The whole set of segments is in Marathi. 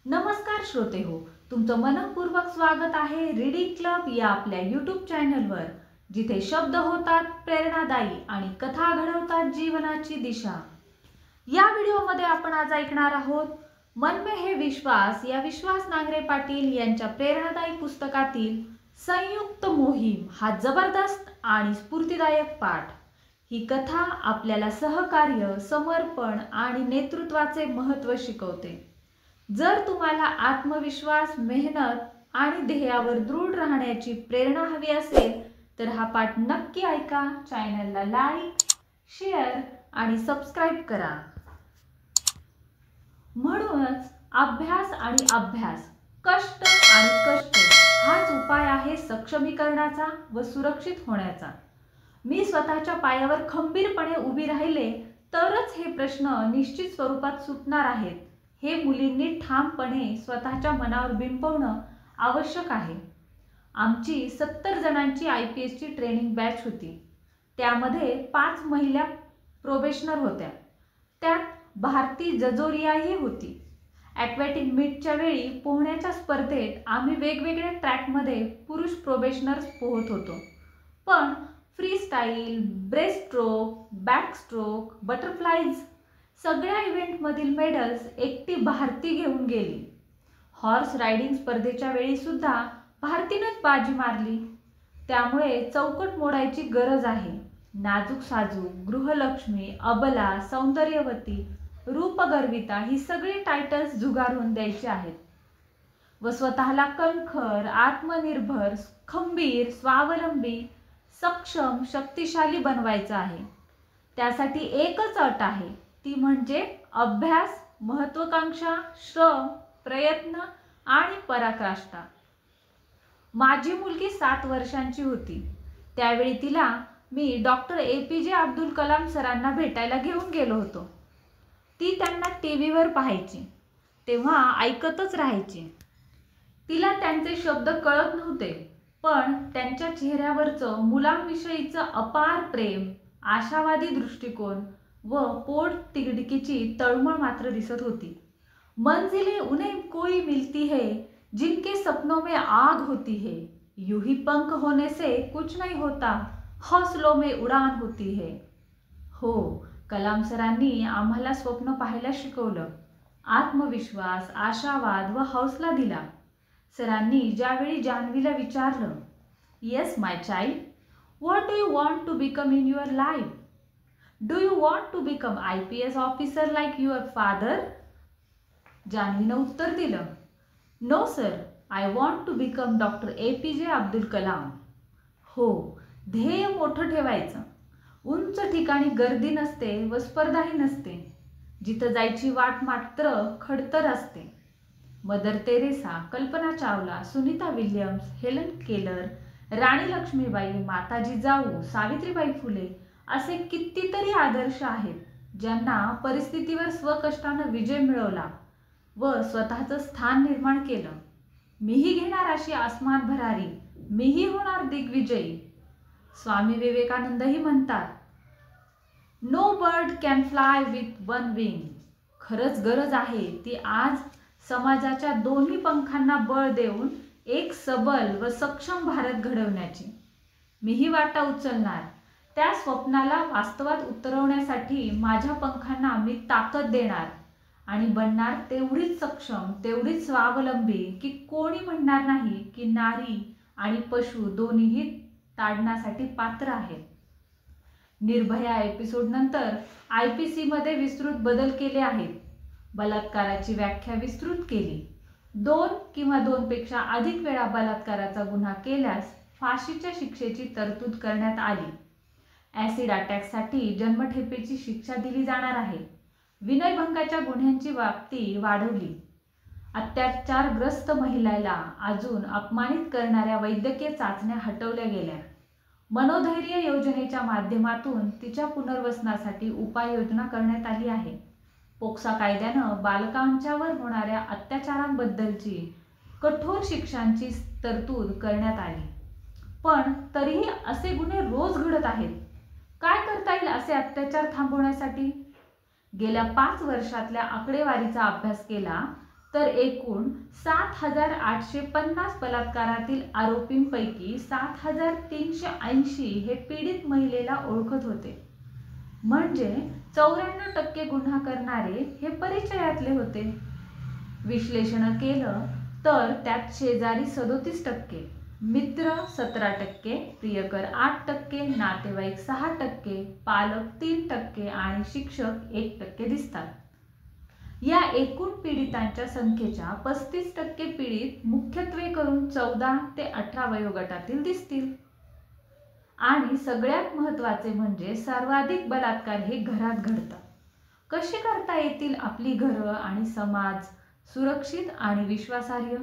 नमस्कार श्रोते हो, तुमचं मनपूर्वक स्वागत आहे रीडिंग क्लब या आपल्या यूट्यूब चॅनलवर, जिथे शब्द होतात प्रेरणादायी आणि कथा घडवतात जीवनाची दिशा। या व्हिडिओमध्ये आपण आज ऐकणार आहोत मन में है विश्वास या विश्वास नांगरे पाटील यांच्या प्रेरणादायी पुस्तकातील संयुक्त मोहीम हा जबरदस्त आणि स्फूर्तिदायक पाठ। ही कथा आपल्याला सहकार्य, समर्पण आणि नेतृत्वाचे महत्त्व शिकवते। जर तुम्हाला आत्मविश्वास, मेहनत आणि ध्येयावर दृढ राहण्याची प्रेरणा हवी असेल तर हा पाठ नक्की ऐका। चॅनलला लाईक, शेअर आणि सबस्क्राइब करा। म्हणूनच अभ्यास आणि अभ्यास, कष्ट आणि कष्ट हाच उपाय आहे सक्षमीकरणाचा व सुरक्षित होण्याचा। मी स्वतःच्या पायावर खंबीरपणे उभी राहिले तरच हे प्रश्न निश्चित स्वरूपात सुटणार आहेत, हे मुलींनी ठामपणे स्वतःच्या मनावर बिंबवणं आवश्यक आहे। आमची 70 जणांची IPS ची ट्रेनिंग बॅच होती। त्यामध्ये 5 महिला प्रोबेशनर होत्या। त्यात भारती जजोरियाही होती। ॲक्वॅटिक मीटच्या वेळी पोहण्याच्या स्पर्धेत आम्ही वेगवेगळ्या ट्रॅकमध्ये पुरुष प्रोबेशनर्स पोहत होतो, पण फ्रीस्टाईल, ब्रेस्टस्ट्रोक, बॅकस्ट्रोक, बटरफ्लाईज सगळ्या इव्हेंटमधील मेडल्स एकटी भारती घेऊन गेली। हॉर्स रायडिंग स्पर्धेच्या वेळी सुद्धा भारतीनंच बाजी मारली। त्यामुळे चौकट मोडायची गरज आहे। नाजूक साजूक, गृहलक्ष्मी, अबला, सौंदर्यवती, रूपगर्विता ही सगळी टायटल्स झुगारून द्यायची आहेत व स्वतःला कणखर, आत्मनिर्भर, खंबीर, स्वावलंबी, सक्षम, शक्तिशाली बनवायचं आहे। त्यासाठी एकच अट आहे, ती म्हणजे अभ्यास, महत्त्वाकांक्षा, श्रम, प्रयत्न आणि पराकाष्ठा। माझी मुलगी 7 वर्षांची होती। त्यावेळी तिला मी डॉक्टर APJ अब्दुल कलाम सरांना भेटायला घेऊन गेलो होतो। ती त्यांना टीव्हीवर पाहायची, तेव्हा ऐकतच राहायची। तिला त्यांचे शब्द कळत नव्हते, पण त्यांच्या चेहऱ्यावरचं मुलांविषयीचं अपार प्रेम, आशावादी दृष्टिकोन व पोट तिडकीची तळमळ मात्र दिसत होती। मंजिलें उन्हें कोई मिलती है जिनके सपनों में आग होती है, यूं ही पंख होने से कुछ नहीं होता, हौसलों में उड़ान होती है। हो, कलाम सरांनी आम्हाला स्वप्न पाहायला शिकवलं, आत्मविश्वास, आशावाद व हौसला दिला। सरांनी ज्यावेळी जान्हवीला विचारलं, yes my child, what do you want to become in your life? Do you want to become IPS officer like your father? जान्हवीनं उत्तर दिलं, no sir, I want to become doctor APJ Abdul Kalam. हो, ध्येय मोठं ठेवायचं। उंच ठिकाणी गर्दी नसते व स्पर्धाही नसते, जिथं जायची वाट मात्र खडतर असते। Mother Theresa, Kalpana Chawla, Sunita Williams, Helen Keller, राणी लक्ष्मीबाई, माता जिजाऊ, सावित्रीबाई फुले असे कितीतरी आदर्श आहेत, ज्यांना परिस्थितीवर स्वकष्टानं विजय मिळवला व स्वतःचं स्थान निर्माण केलं। मीही घेणार अशी आसमान भरारी, मीही होणार दिग्विजयी। स्वामी विवेकानंदही म्हणतात, no bird can fly with one wing. खरंच गरज आहे ती आज समाजाच्या दोन्ही पंखांना बळ देऊन एक सबल व सक्षम भारत घडवण्याची। मीही वाटा उचलणार, त्या स्वप्नाला वास्तवात उतरवण्यासाठी माझ्या पंखांना मी ताकद देणार आणि बनणार तेवढीच सक्षम, तेवढीच स्वावलंबी की कोणी म्हणणार नाही की नारी आणि पशु दोन्हीही ताडण्यासाठी पात्र आहेत। निर्भया एपिसोड नंतर IPC मध्ये विस्तृत बदल केले आहेत। बलात्काराची व्याख्या विस्तृत केली। 2 किंवा 2 पेक्षा अधिक वेळा बलात्काराचा गुन्हा केल्यास फाशीच्या शिक्षेची तरतूद करण्यात आली। ॲसिड अटॅकसाठी जन्मठेपेची शिक्षा दिली जाणार आहे। विनयभंगाच्या गुन्ह्यांची व्याप्ती वाढवली। अत्याचारग्रस्त महिलेला अजून अपमानित करणाऱ्या वैद्यकीय चाचण्या हटवल्या गेल्या। मनोधैर्य योजनेच्या माध्यमातून तिच्या पुनर्वसनासाठी उपाययोजना करण्यात आली आहे। पोक्सा कायद्यानं बालकांच्यावर होणाऱ्या अत्याचारांबद्दलची कठोर शिक्षांची तरतूद करण्यात आली। पण तरीही असे गुन्हे रोज घडत आहेत। काय करता येईल असे अत्याचार थांबवण्यासाठी? गेल्या 5 वर्षातल्या आकडेवारीचा अभ्यास केला तर एकूण 7,850 बलात्कारातील आरोपींपैकी 7,380 हे पीडित महिलेला ओळखत होते. म्हणजे 94% गुन्हा करणारे हे परिचयातले होते. विश्लेषण केलं तर त्यात शेजारी 37%, मित्र 17%, प्रियकर 8%, नातेवाईक 6%, पालक 3% आणि शिक्षक 1% दिसतात. या एकूण पीडितांच्या संख्येच्या 35% पीडित मुख्यत्वे करून 14 ते 18 वयोगटातील दिसतील. आणि सगळ्यात महत्त्वाचे म्हणजे सर्वाधिक बलात्कार हे घरात घडतात. कसे करता येतील आपली घरं आणि समाज सुरक्षित आणि विश्वासार्ह?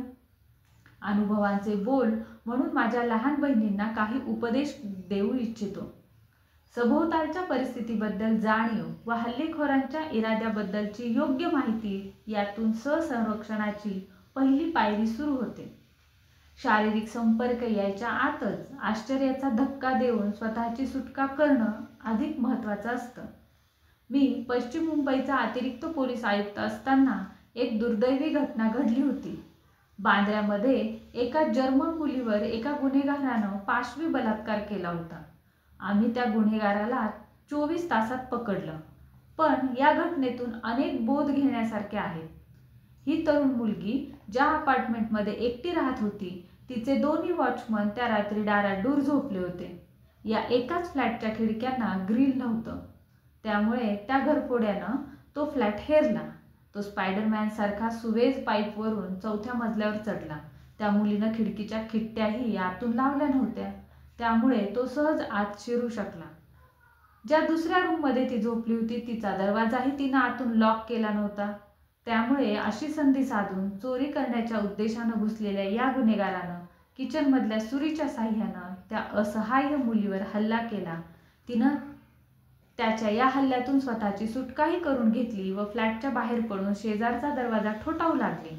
अनुभवांचे बोल म्हणून माझ्या लहान बहिणींना काही उपदेश देऊ इच्छितो. सभोवतालच्या परिस्थितीबद्दल जाणीव व हल्लेखोरांच्या इराद्याबद्दलची योग्य माहिती यातून स्वसंरक्षणाची पहिली पायरी सुरू होते. शारीरिक संपर्क यायच्या आतच आश्चर्याचा धक्का देऊन स्वतःची सुटका करणं अधिक महत्त्वाचं असतं. मी पश्चिम मुंबईचा अतिरिक्त पोलीस आयुक्त असताना एक दुर्दैवी घटना घडली होती. बांद्र्यामध्ये एका जर्मन मुलीवर एका गुन्हेगारानं पाशवी बलात्कार केला होता. आम्ही त्या गुन्हेगाराला 24 तासात पकडलं. पण या घटनेतून अनेक बोध घेण्यासारखे आहेत. ही तरुण मुलगी ज्या अपार्टमेंटमध्ये एकटी राहत होती तिचे दोन्ही वॉचमन त्या रात्री डाराडूर झोपले होते. या एकाच फ्लॅटच्या खिडक्यांना ग्रिल नव्हतं. त्यामुळे त्या घरफोड्यानं तो फ्लॅट हेरला. तो स्पायडरमॅन सारखा सुवेज पाईपवरून 4थ्या मजल्यावर चढला. त्या मुलीनं खिडकीच्या खिडक्याही आतून लावल्या नव्हत्या. त्यामुळे तो सहज आत शिरू शकला. ज्या दुसऱ्या रूममध्ये ती झोपली होती तिचा दरवाजाही तिनं आतून लॉक केला नव्हता. त्यामुळे अशी संधी साधून चोरी करण्याच्या उद्देशानं घुसलेल्या या गुन्हेगारानं किचनमधल्या सुरीच्या साह्यानं त्या असहाय्य मुलीवर हल्ला केला. तिनं त्याच्या या हल्ल्यातून स्वतःची सुटकाही करून घेतली व फ्लॅटच्या बाहेर पडून शेजारचा दरवाजा ठोठावू लागली.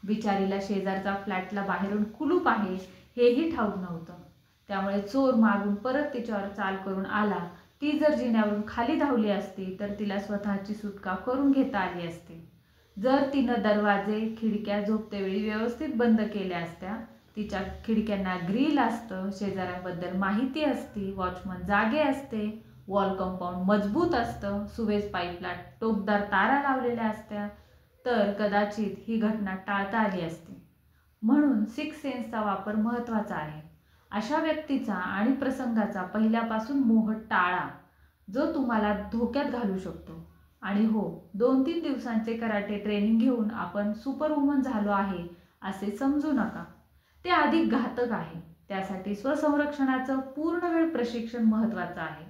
बिचारीला शेजारचा फ्लॅटला बाहेरून कुलूप आहे हेही ठाऊक नव्हतं. त्यामुळे चोर मागून परत तिच्यावर चाल करून आला. ती जर जिन्यावरून खाली धावली असती तर तिला स्वतःची सुटका करून घेता आली असती. जर तिनं दरवाजे खिडक्या झोपतेवेळी व्यवस्थित बंद केल्या असत्या, तिच्या खिडक्यांना ग्रिल असतं, शेजाऱ्यांबद्दल माहिती असती, वॉचमन जागे असते, वॉल कंपाऊंड मजबूत असतं, सुवेज पाईपला टोकदार तारा लावलेल्या असत्या, तर कदाचित ही घटना टाळता आली असती. म्हणून सिक्स सेन्सचा वापर महत्त्वाचा आहे. अशा व्यक्तीचा आणि प्रसंगाचा पहिल्यापासून मोह टाळा जो तुम्हाला धोक्यात घालू शकतो. आणि हो, 2-3 दिवसांचे कराटे ट्रेनिंग घेऊन आपण सुपरवुमन झालो आहे असे समजू नका. ते अधिक घातक आहे. त्यासाठी स्वसंरक्षणाचं पूर्णवेळ प्रशिक्षण महत्त्वाचं आहे.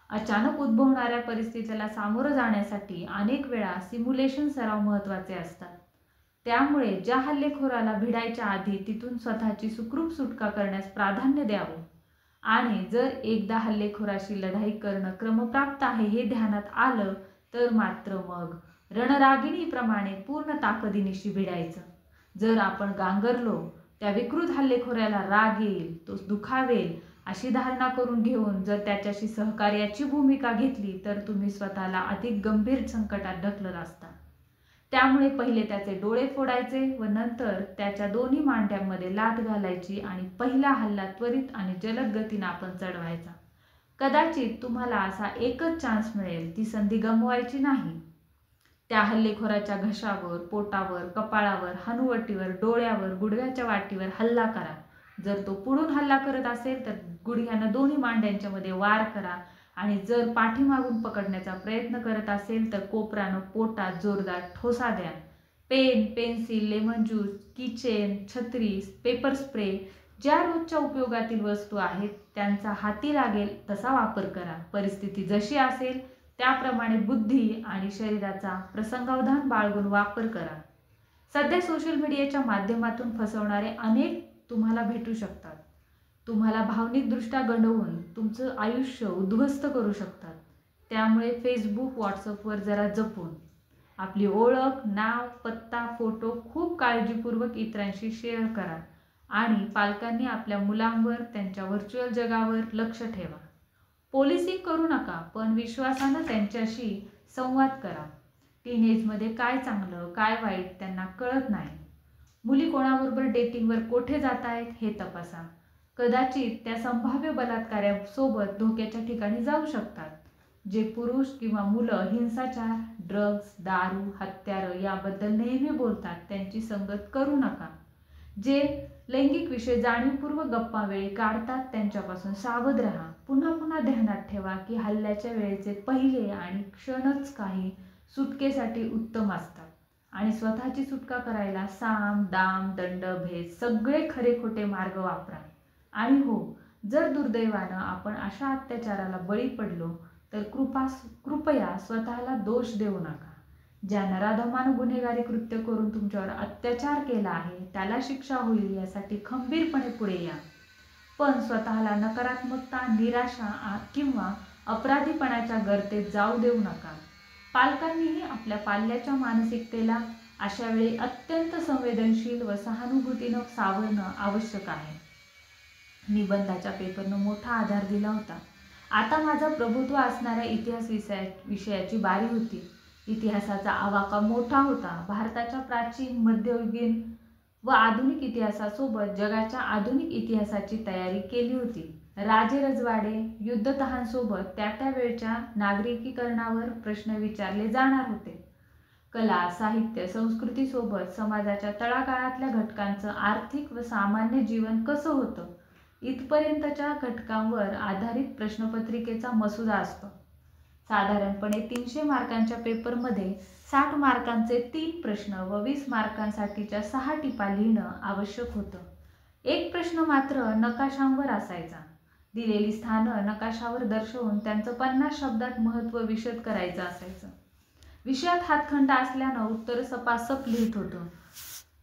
अचानक उद्भवणाऱ्या परिस्थितीला सामोरं जाण्यासाठी अनेक वेळा सिम्युलेशन सराव महत्त्वाचे असतात. त्यामुळे ज्या हल्लेखोराला भिडायच्या आधी तिथून स्वतःची सुखरूप सुटका करण्यास प्राधान्य द्यावं. आणि जर एकदा हल्लेखोराशी लढाई करणं क्रमप्राप्त आहे हे ध्यानात आलं तर मात्र मग रणरागिणीप्रमाणे पूर्ण ताकदीनिशी भिडायचं. जर आपण गांगरलो, त्या विकृत हल्लेखोराला राग येईल, तो दुखावेल अशी धारणा करून घेऊन जर त्याच्याशी सहकार्याची भूमिका घेतली तर तुम्ही स्वतःला अधिक गंभीर संकटात ढकलत असता. त्यामुळे पहिले त्याचे डोळे फोडायचे व नंतर त्याच्या दोन्ही मांड्यांमध्ये लाथ घालायची आणि पहिला हल्ला त्वरित आणि जलद गतीनं आपण चढवायचा. कदाचित तुम्हाला असा एकच चान्स मिळेल, ती संधी गमवायची नाही. त्या हल्लेखोराच्या घशावर, पोटावर, कपाळावर, हनुवटीवर, डोळ्यावर, गुडघ्याच्या वाटीवर हल्ला करा. जर तो पुढून हल्ला करत असेल तर गुडघ्यानं दोन्ही मांड्यांच्या मध्ये वार करा आणि जर पाठीमागून पकडण्याचा प्रयत्न करत असेल तर कोपरानं पोटात जोरदार ठोसा द्या. Pen, pencil, lemon juice, keychain, छत्री, पेपर स्प्रे ज्या रोजच्या उपयोगातील वस्तू आहेत त्यांचा हाती लागेल तसा वापर करा. परिस्थिती जशी असेल त्याप्रमाणे बुद्धी आणि शरीराचा प्रसंगावधान बाळगून वापर करा. सध्या सोशल मीडियाच्या माध्यमातून फसवणारे अनेक तुम्हाला भेटू शकतात. तुम्हाला भावनिकदृष्ट्या गंडवून तुमचं आयुष्य उद्ध्वस्त करू शकतात. त्यामुळे फेसबुक, व्हॉट्सअपवर जरा जपून आपली ओळख, नाव, पत्ता, फोटो खूप काळजीपूर्वक इतरांशी शेअर करा. आणि पालकांनी आपल्या मुलांवर त्यांच्या व्हर्च्युअल जगावर लक्ष ठेवा. पोलिसिंग करू नका, पण विश्वासानं त्यांच्याशी संवाद करा. टीनेजमध्ये काय चांगलं काय वाईट त्यांना कळत नाही. मुली कोणाबरोबर डेटिंगवर कोठे जात आहेत हे तपासा. कदाचित त्या संभाव्य बलात्काऱ्यासोबत धोक्याच्या ठिकाणी जाऊ शकतात. जे पुरुष किंवा मुलं हिंसाचार, ड्रग्ज, दारू, हत्यारं याबद्दल नेहमी बोलतात त्यांची संगत करू नका. जे लैंगिक विषय जाणीवपूर्वक गप्पावेळी काढतात त्यांच्यापासून सावध राहा. पुन्हा पुन्हा ध्यानात ठेवा की हल्ल्याच्या वेळेचे पहिले आणि क्षणच काही सुटकेसाठी उत्तम असतात आणि स्वतःची सुटका करायला साम, दाम, दंड, भेद सगळे खरे खोटे मार्ग वापरा. आणि हो, जर दुर्दैवानं आपण अशा अत्याचाराला बळी पडलो तर कृपया स्वतःला दोष देऊ नका. ज्या नराधमानं गुन्हेगारी कृत्य करून तुमच्यावर अत्याचार केला आहे त्याला शिक्षा होईल यासाठी खंबीरपणे पुढे या. पण स्वतःला नकारात्मकता, निराशा किंवा अपराधीपणाच्या गर्तेत जाऊ देऊ नका. पालकांनीही आपल्या पाल्याच्या मानसिकतेला अशा वेळी अत्यंत संवेदनशील व सहानुभूतीनं सावरणं आवश्यक आहे. निबंधाच्या पेपरनं मोठा आधार दिला होता. आता माझा प्रभुत्व असणाऱ्या इतिहास विषयाची बारी होती. इतिहासाचा आवाका मोठा होता. भारताच्या प्राचीन, मध्ययुगीन व आधुनिक इतिहासासोबत जगाच्या आधुनिक इतिहासाची तयारी केली होती. राजे-रजवाडे, युद्धतहांसोबत त्या वेळच्या नागरिकीकरणावर प्रश्न विचारले जाणार होते. कला, साहित्य, संस्कृतीसोबत समाजाच्या तळागाळातल्या घटकांचं आर्थिक व सामान्य जीवन कसं होतं इथपर्यंतच्या घटकांवर आधारित प्रश्नपत्रिकेचा मसुदा असतो. साधारणपणे 300 मार्कांच्या पेपरमध्ये 60 मार्कांचे 3 प्रश्न व 20 मार्कांसाठीच्या 6 टिपा लिहिणं आवश्यक होतं. एक प्रश्न मात्र नकाशांवर असायचा. दिलेली स्थानं नकाशावर दर्शवून त्यांचं 50 शब्दात महत्त्व विशद करायचं असायचं. विषयात हातखंडा असल्यानं उत्तर सपासप लिहित होतो.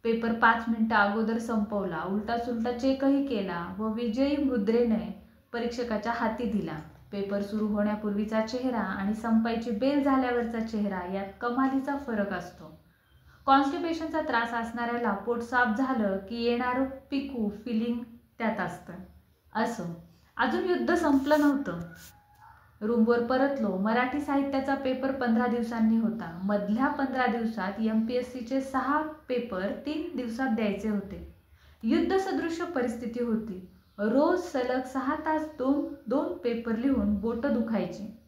पेपर 5 मिनिटं अगोदर संपवला, उलटा-सुलटा चेकही केला व विजयी मुद्रेने परीक्षकाच्या हाती दिला. पेपर सुरू होण्यापूर्वीचा चेहरा आणि संपायची बेल झाल्यावरचा चेहरा यात कमालीचा फरक असतो. कॉन्स्टिपेशनचा त्रास असणाऱ्याला पोट साफ झालं की येणारं पिकू फिलिंग त्यात असतं. असो, अजून युद्ध संपलं नव्हतं. रूमवर परतलो. मराठी साहित्याचा पेपर 15 दिवसांनी होता. मधल्या 15 दिवसात MPSCचे 6 पेपर 3 दिवसात द्यायचे होते. युद्धसदृश्य परिस्थिती होती. रोज सलग 6 तास 2 पेपर लिहून बोटं दुखायची.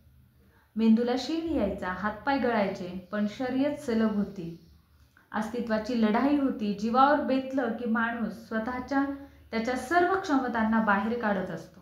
मेंदूला शीण यायचा, हातपाय गळायचे, पण शर्यत सलग होती. अस्तित्वाची लढाई होती. जीवावर बेतलं की माणूस त्याच्या सर्व क्षमतांना बाहेर काढत असतो.